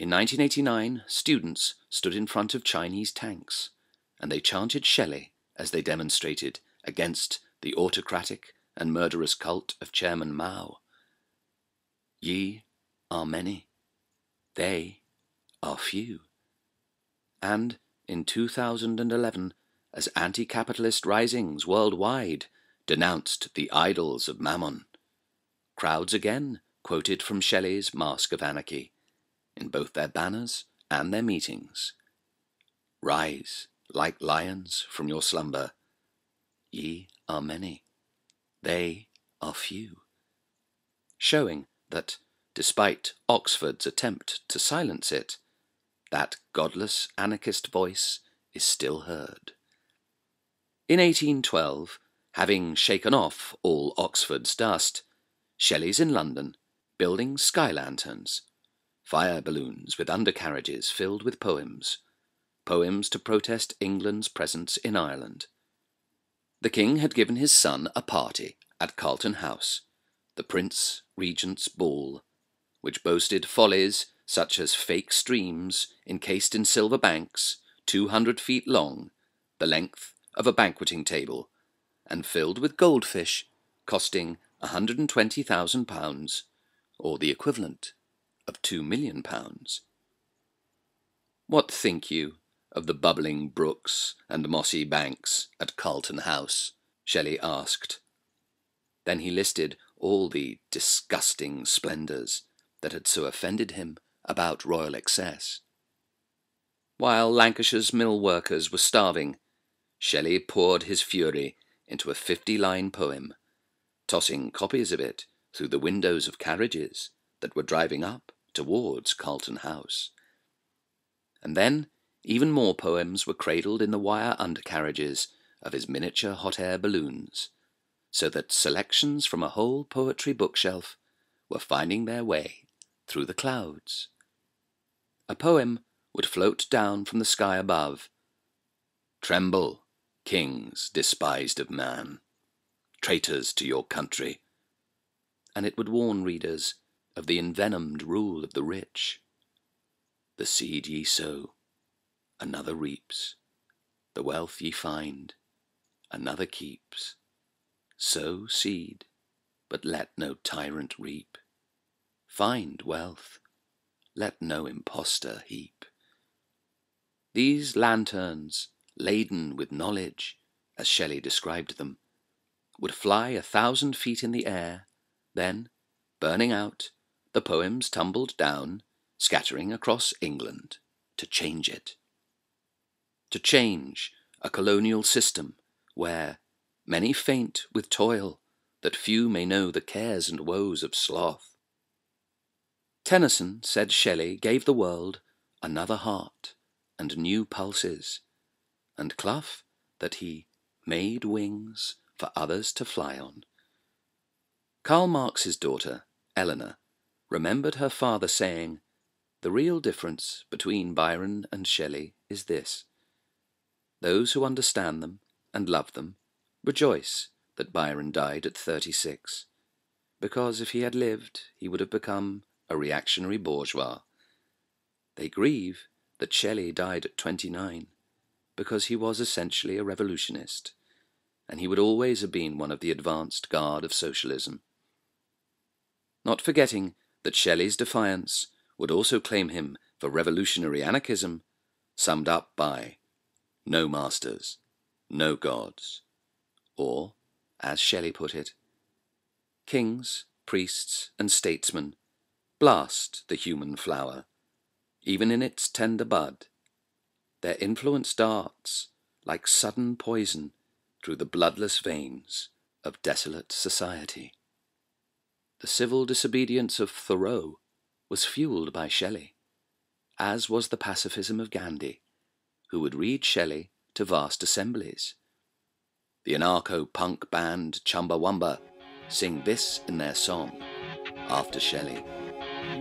In 1989, students stood in front of Chinese tanks, and they chanted Shelley as they demonstrated against the autocratic and murderous cult of Chairman Mao. Ye are many, they are few. And in 2011, as anti-capitalist risings worldwide denounced the idols of Mammon, crowds again quoted from Shelley's Mask of Anarchy in both their banners and their meetings. Rise like lions from your slumber. Ye are many, they are few. Showing that, despite Oxford's attempt to silence it, that godless anarchist voice is still heard. In 1812, having shaken off all Oxford's dust, Shelley's in London, building sky lanterns, fire balloons with undercarriages filled with poems to protest England's presence in Ireland. The King had given his son a party at Carlton House, the Prince Regent's Ball, which boasted follies such as fake streams encased in silver banks 200 feet long, the length of a banqueting table, and filled with goldfish costing £120,000, or the equivalent of £2 million. What think you of the bubbling brooks and mossy banks at Carlton House? Shelley asked. Then he listed all the disgusting splendours that had so offended him about royal excess. While Lancashire's mill workers were starving, Shelley poured his fury into a 50-line poem, tossing copies of it through the windows of carriages that were driving up towards Carlton House. And then even more poems were cradled in the wire undercarriages of his miniature hot-air balloons, so that selections from a whole poetry bookshelf were finding their way through the clouds. A poem would float down from the sky above. Tremble, kings despised of man, traitors to your country. And it would warn readers of the envenomed rule of the rich. The seed ye sow, another reaps. The wealth ye find, another keeps. Sow seed, but let no tyrant reap. Find wealth, let no impostor heap. These lanterns, laden with knowledge, as Shelley described them, would fly 1,000 feet in the air, then, burning out, the poems tumbled down, scattering across England, to change it. To change a colonial system where many faint with toil, that few may know the cares and woes of sloth. Tennyson said Shelley gave the world another heart and new pulses, and Clough that he made wings for others to fly on. Karl Marx's daughter, Eleanor, remembered her father saying, "The real difference between Byron and Shelley is this. Those who understand them and love them rejoice that Byron died at 36, because if he had lived, he would have become a reactionary bourgeois. They grieve that Shelley died at 29, because he was essentially a revolutionist, and he would always have been one of the advanced guard of socialism." Not forgetting that Shelley's defiance would also claim him for revolutionary anarchism, summed up by "no masters, no gods," or, as Shelley put it, "Kings, priests, and statesmen blast the human flower, even in its tender bud. Their influence darts like sudden poison through the bloodless veins of desolate society." The civil disobedience of Thoreau was fueled by Shelley, as was the pacifism of Gandhi, who would read Shelley to vast assemblies. The anarcho-punk band Chumbawamba sing this in their song, After Shelley.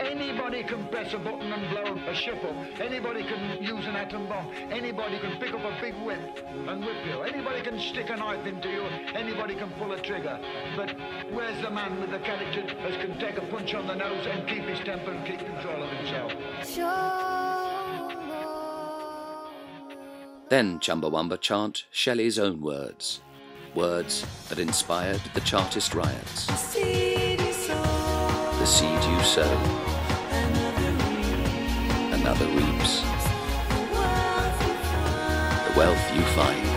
Anybody can press a button and blow a ship up. Anybody can use an atom bomb. Anybody can pick up a big whip and whip you. Anybody can stick a knife into you. Anybody can pull a trigger. But where's the man with the character that can take a punch on the nose and keep his temper and keep control of himself? Then Chumbawamba chant Shelley's own words, words that inspired the Chartist riots. The seed you sow, another reaps. The wealth you find,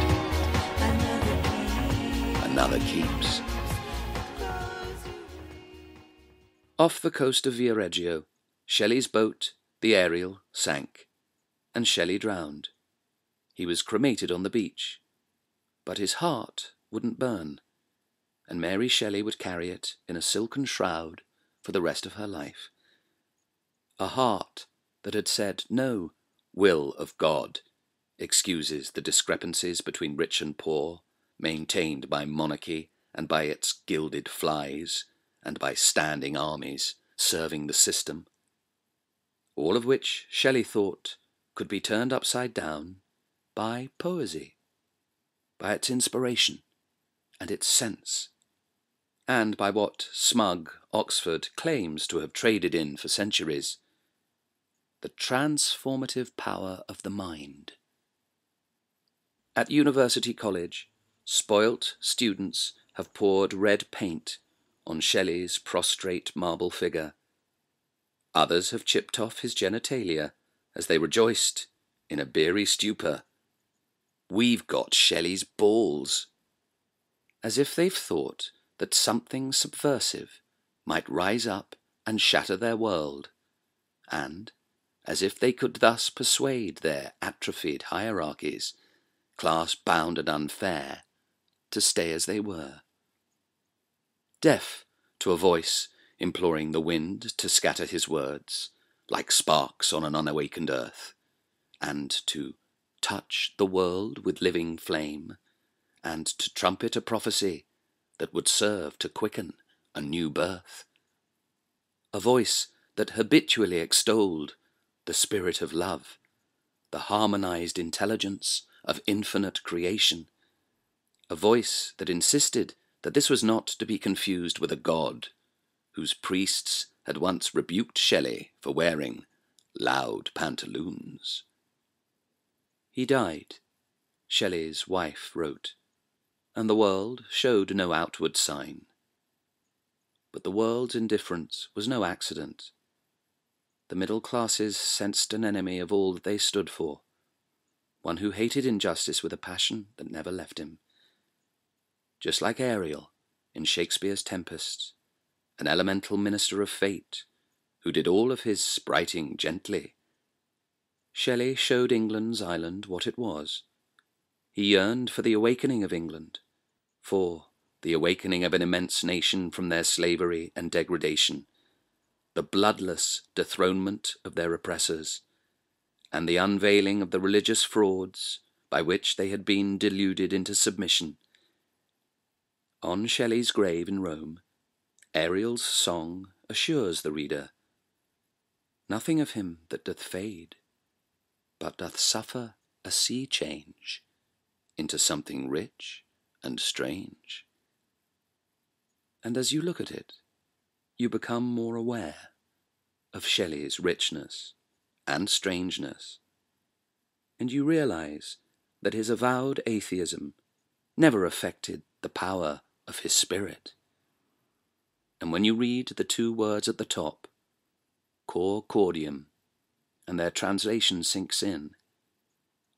another keeps. Off the coast of Viareggio, Shelley's boat, the Ariel, sank, and Shelley drowned. He was cremated on the beach, but his heart wouldn't burn, and Mary Shelley would carry it in a silken shroud for the rest of her life. A heart that had said no will of God excuses the discrepancies between rich and poor, maintained by monarchy and by its gilded flies, and by standing armies serving the system, all of which Shelley thought could be turned upside down by poesy, by its inspiration and its sense, and by what smug Oxford claims to have traded in for centuries, the transformative power of the mind. At University College, spoilt students have poured red paint on Shelley's prostrate marble figure. Others have chipped off his genitalia as they rejoiced in a beery stupor. We've got Shelley's balls. As if they've thought that something subversive might rise up and shatter their world, and, as if they could thus persuade their atrophied hierarchies, class-bound and unfair, to stay as they were. Deaf to a voice imploring the wind to scatter his words, like sparks on an unawakened earth, and to touch the world with living flame, and to trumpet a prophecy that would serve to quicken a new birth. A voice that habitually extolled the spirit of love, the harmonized intelligence of infinite creation. A voice that insisted that this was not to be confused with a god, whose priests had once rebuked Shelley for wearing loud pantaloons. He died, Shelley's wife wrote, and the world showed no outward sign. But the world's indifference was no accident. The middle classes sensed an enemy of all that they stood for, one who hated injustice with a passion that never left him. Just like Ariel in Shakespeare's Tempest, an elemental minister of fate who did all of his spriting gently, Shelley showed England's island what it was. He yearned for the awakening of England, for the awakening of an immense nation from their slavery and degradation, the bloodless dethronement of their oppressors, and the unveiling of the religious frauds by which they had been deluded into submission. On Shelley's grave in Rome, Ariel's song assures the reader, "Nothing of him that doth fade, but doth suffer a sea change into something rich and strange." And as you look at it, you become more aware of Shelley's richness and strangeness, and you realize that his avowed atheism never affected the power of his spirit. And when you read the two words at the top, cor cordium, and their translation sinks in,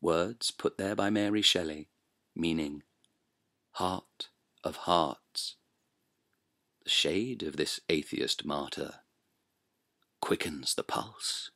words put there by Mary Shelley, meaning heart of hearts, the shade of this atheist martyr quickens the pulse.